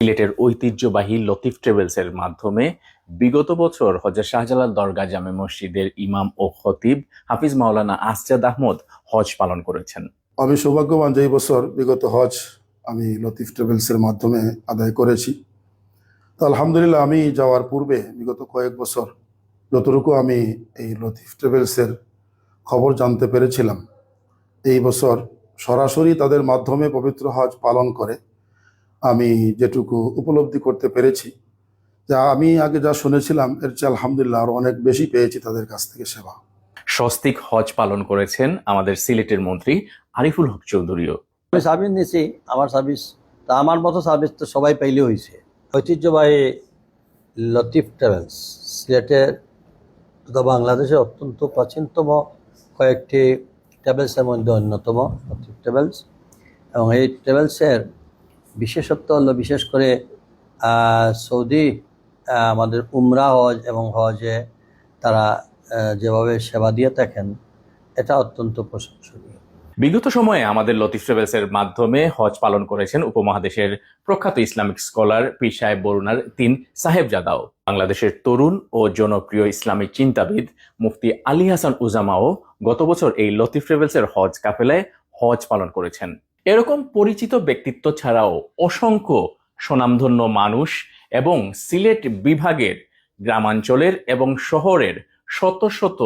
সিলেটের ঐতিহ্যবাহী লতিফ ট্রাভেলসের মাধ্যমে বিগত বছর হযরত শাহজালাল দরগাহ জামে মসজিদের ইমাম ও খতিব হাফিজ মাওলানা আসজাদ আহমদ হজ পালন করেছেন। আমি সৌভাগ্যবান যে এই বছর বিগত হজ আমি লতিফ ট্রাভেলসের মাধ্যমে আদায় করেছি। তো আলহামদুলিল্লাহ, আমি যাওয়ার পূর্বে বিগত কয়েক বছর যতটুকু আমি এই লতিফ ট্রাভেলসের খবর জানতে পেরেছিলাম, এই বছর সরাসরি তাদের মাধ্যমে পবিত্র হজ পালন করে আমি যেটুকু উপলব্ধি করতে পেরেছি, যা আমি আগে যা শুনেছিলাম এর চেয়ে আলহামদুলিল্লাহ আরো অনেক বেশি পেয়েছি তাদের কাছ থেকে সেবা। স্বস্তিক হজ পালন করেছেন আমাদের সিলেটের মন্ত্রী আরিফুল হক চৌধুরীও। আমি সার্ভিস নিয়েছি, আমার সার্ভিস তা আমার মতো সার্ভিস তো সবাই পাইলে হয়েছে। ঐতিহ্যবাহী লতিফ ট্রাভেলস সিলেটের তথা বাংলাদেশের অত্যন্ত প্রাচীনতম কয়েকটি ট্রাভেলসের মধ্যে অন্যতম লতিফ ট্রাভেলস। এবং এই ট্রাভেলসের বিশেষত্ব হলো বিশেষ করে সৌদি আমাদের উমরা হজ এবং হজে তারা যেভাবে সেবা দিয়ে থাকেন, এটা অত্যন্ত প্রশংসনীয়। বিগত সময়ে আমাদের লতিফ ট্রাভেলসের মাধ্যমে হজ পালন করেছেন উপমহাদেশের প্রখ্যাত ইসলামিক স্কলার পীর সাহেব বরুণার ৩ সাহেবজাদাও। বাংলাদেশের তরুণ ও জনপ্রিয় ইসলামিক চিন্তাবিদ মুফতি আলী হাসান উজামাও গত বছর এই লতিফ ট্রাভেলসের হজ কাফেলায় হজ পালন করেছেন। এরকম পরিচিত ব্যক্তিত্ব ছাড়াও অসংখ্য স্বনামধন্য মানুষ এবং সিলেট বিভাগের গ্রামাঞ্চলের এবং শহরের শত শত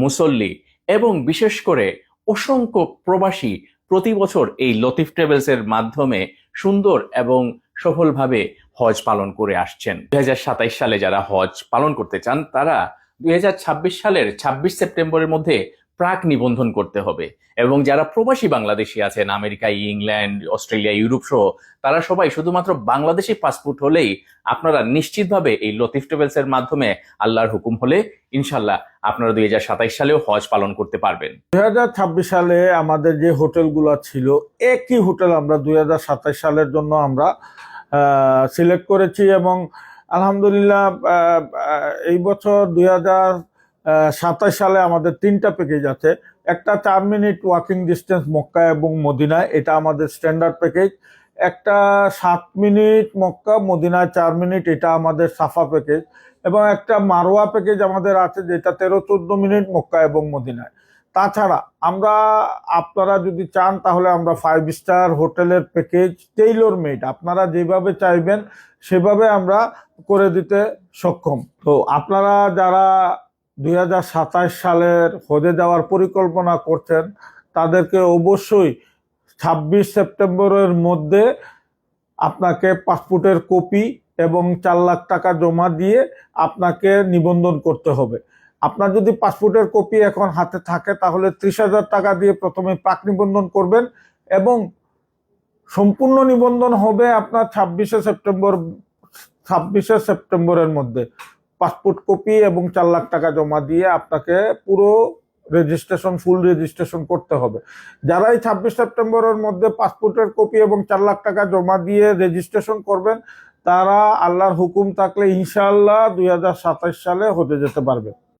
মুসল্লি এবং বিশেষ করে অসংখ্য প্রবাসী প্রতি বছর এই লতিফ ট্রাভেলসের মাধ্যমে সুন্দর এবং সফলভাবে হজ পালন করে আসছেন। 2027 সালে যারা হজ পালন করতে চান তারা 2026 সালের 26 সেপ্টেম্বরের মধ্যে প্রাক নিবন্ধন করতে হবে। এবং যারা প্রবাসী বাংলাদেশি আছেন আমেরিকা, ইংল্যান্ড, অস্ট্রেলিয়া, ইউরোপ সহ, তারা সবাই শুধুমাত্র বাংলাদেশি পাসপোর্ট হলেই আপনারা নিশ্চিতভাবে এই লতিফ ট্রাভেলসের মাধ্যমে আল্লাহর হুকুম হলে ইনশাল্লাহ আপনারা 2027 সালেও হজ পালন করতে পারবেন। 2026 সালে আমাদের যে হোটেলগুলো ছিল, একই হোটেল আমরা 2027 সালের জন্য আমরা সিলেক্ট করেছি। এবং আলহামদুলিল্লাহ এই বছর 2027 সালে আমাদের 3টা প্যাকেজ আছে। একটা 4 মিনিট ওয়াকিং ডিস্টেন্স মক্কা এবং মদিনায়, এটা আমাদের স্ট্যান্ডার্ড প্যাকেজ। একটা 7 মিনিট মক্কা মদিনায় 4 মিনিট, এটা আমাদের সাফা প্যাকেজ। এবং একটা মারোয়া প্যাকেজ আমাদের আছে, যেটা 13-14 মিনিট মক্কা এবং মদিনায়। তাছাড়া আমরা, আপনারা যদি চান তাহলে আমরা 5 স্টার হোটেলের প্যাকেজ টেইলর মেড, আপনারা যেভাবে চাইবেন সেভাবে আমরা করে দিতে সক্ষম। তো আপনারা যারা 2027 সালের হজে যাওয়ার পরিকল্পনা করছেন তাদেরকে অবশ্যই 26 সেপ্টেম্বরের মধ্যে আপনাকে পাসপোর্টের কপি এবং 4 লাখ টাকা জমা দিয়ে আপনাকে নিবন্ধন করতে হবে। আপনার যদি পাসপোর্টের কপি এখন হাতে থাকে তাহলে 30,000 টাকা দিয়ে প্রথমে প্রাক নিবন্ধন করবেন এবং সম্পূর্ণ নিবন্ধন হবে আপনার 26শে সেপ্টেম্বরের মধ্যে। পাসপোর্ট কপি এবং 4 লাখ টাকা জমা দিয়ে আপনাকে পুরো রেজিস্ট্রেশন, ফুল রেজিস্ট্রেশন করতে হবে। যারাই 26 সেপ্টেম্বরের মধ্যে পাসপোর্টের কপি এবং 4 লাখ টাকা জমা দিয়ে রেজিস্ট্রেশন করবেন, তারা আল্লাহর হুকুম থাকলে ইনশাআল্লাহ 2027 সালে হতে যেতে পারবে।